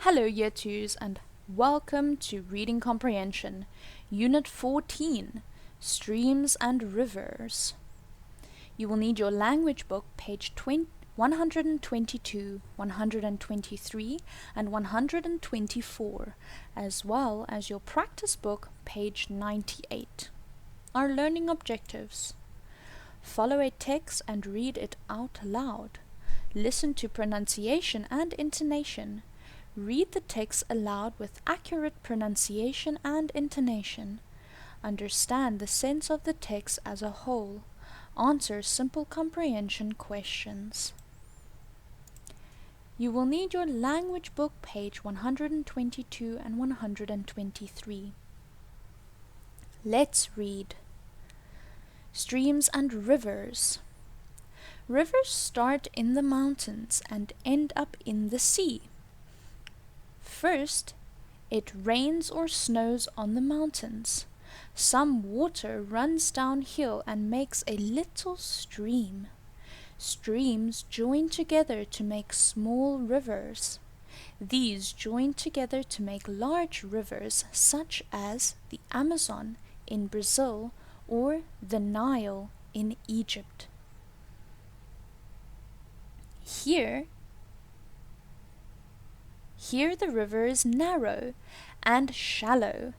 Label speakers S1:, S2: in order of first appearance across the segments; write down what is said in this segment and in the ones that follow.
S1: Hello Year 2s and welcome to Reading Comprehension, Unit 14, Streams and Rivers. You will need your language book, page 122, 123, and 124, as well as your practice book, page 98. Our learning objectives. Follow a text and read it out loud. Listen to pronunciation and intonation. Read the text aloud with accurate pronunciation and intonation. Understand the sense of the text as a whole. Answer simple comprehension questions. You will need your language book, page 122 and 123. Let's read. Streams and rivers. Rivers start in the mountains and end up in the sea. First, it rains or snows on the mountains. Some water runs downhill and makes a little stream. Streams join together to make small rivers. These join together to make large rivers such as the Amazon in Brazil or the Nile in Egypt. Here the river is narrow and shallow.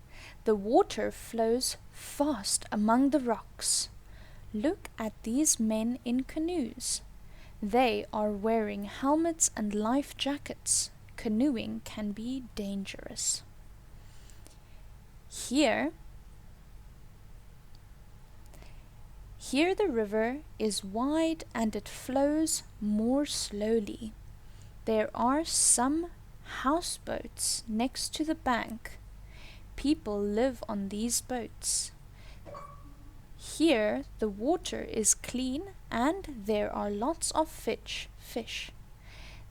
S1: The water flows fast among the rocks. Look at these men in canoes. They are wearing helmets and life jackets. Canoeing can be dangerous. Here the river is wide and it flows more slowly. There are some houseboats next to the bank. People live on these boats. Here the water is clean and there are lots of fish.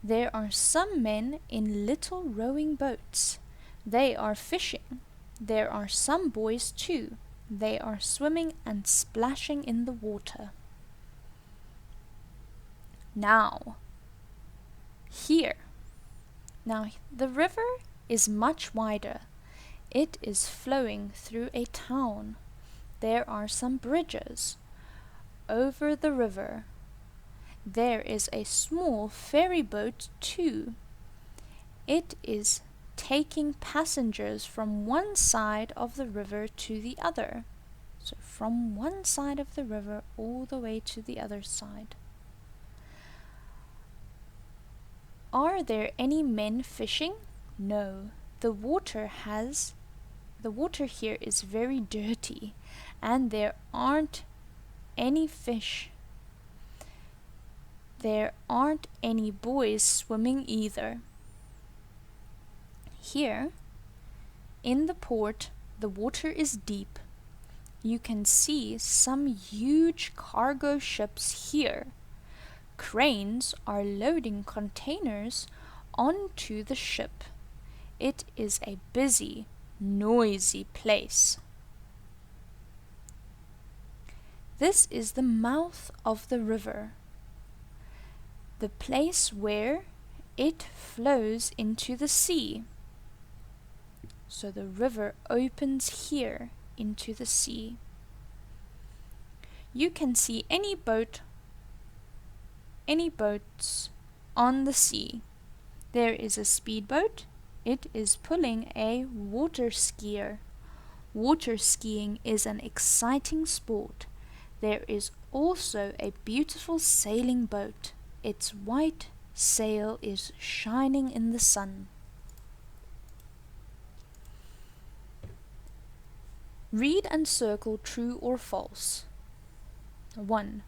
S1: There are some men in little rowing boats. They are fishing. There are some boys too. They are swimming and splashing in the water. Now, the river is much wider. It is flowing through a town. There are some bridges over the river. There is a small ferry boat too. It is taking passengers from one side of the river to the other. So from one side of the river all the way to the other side. Are there any men fishing? No. The water here is very dirty and there aren't any fish. There aren't any boys swimming either. Here, in the port, the water is deep. You can see some huge cargo ships here. Cranes are loading containers onto the ship. It is a busy, noisy place. This is the mouth of the river, the place where it flows into the sea. So the river opens here into the sea. You can see any boats on the sea. There is a speedboat. It is pulling a water skier. Water skiing is an exciting sport. There is also a beautiful sailing boat. Its white sail is shining in the sun. Read and circle true or false. 1.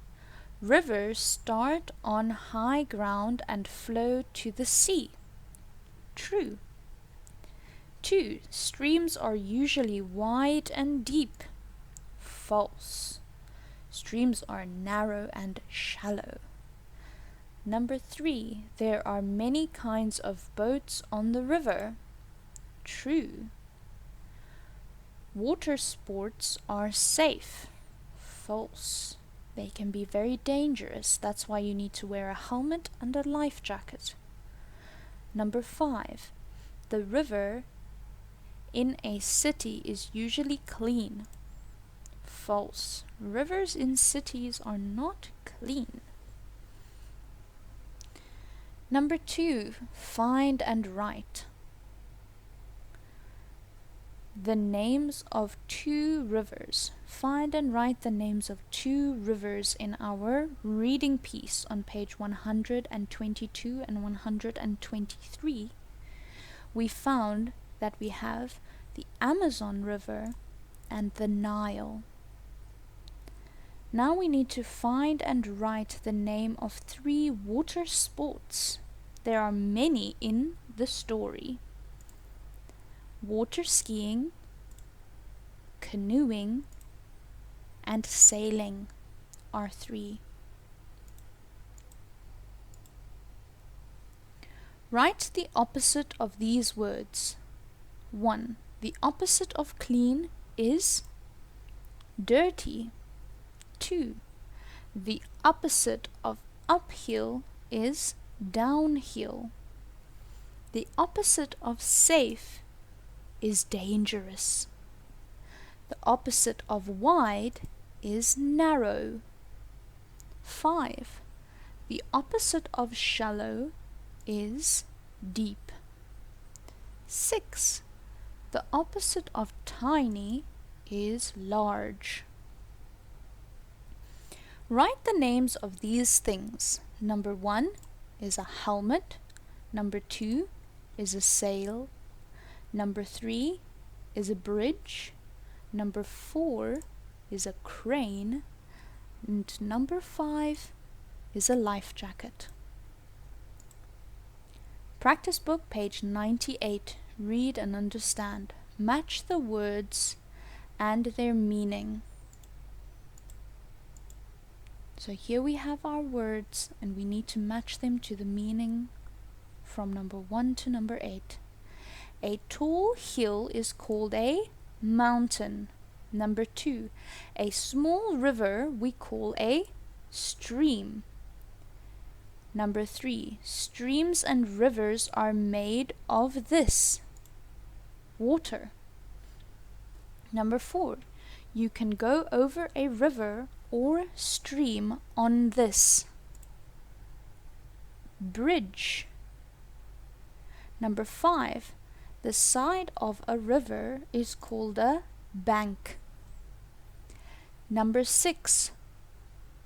S1: Rivers start on high ground and flow to the sea. True. 2. Streams are usually wide and deep. False. Streams are narrow and shallow. 3. There are many kinds of boats on the river. True. Water sports are safe. False. They can be very dangerous. That's why you need to wear a helmet and a life jacket. 5. the river in a city is usually clean. False. Rivers in cities are not clean. Number 2, find and write the names of 2 rivers. Find and write the names of 2 rivers in our reading piece on page 122 and 123. We found that we have the Amazon River and the Nile. Now we need to find and write the name of 3 water sports. There are many in the story. Water skiing, canoeing, and sailing are 3. Write the opposite of these words. 1. The opposite of clean is dirty. 2. The opposite of uphill is downhill. The opposite of safe is dangerous. The opposite of wide is narrow. 5. The opposite of shallow is deep. 6. The opposite of tiny is large. Write the names of these things. Number 1 is a helmet. Number 2 is a sail. Number 3 is a bridge. Number 4 is a crane. And number 5 is a life jacket. Practice book, page 98. Read and understand. Match the words and their meaning. So here we have our words, and we need to match them to the meaning from number 1 to number 8. A tall hill is called a mountain. Number 2, a small river we call a stream. Number 3, streams and rivers are made of this, water. Number 4, you can go over a river or stream on this, bridge. Number 5, the side of a river is called a bank. Number 6,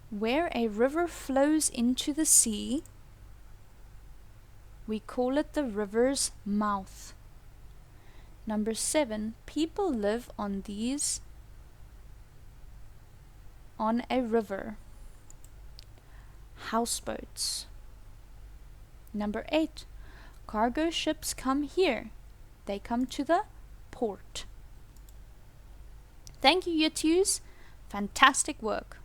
S1: where a river flows into the sea, we call it the river's mouth. Number 7, people live on a river, houseboats. Number 8, cargo ships come here. They come to the port. Thank you, you twos. Fantastic work.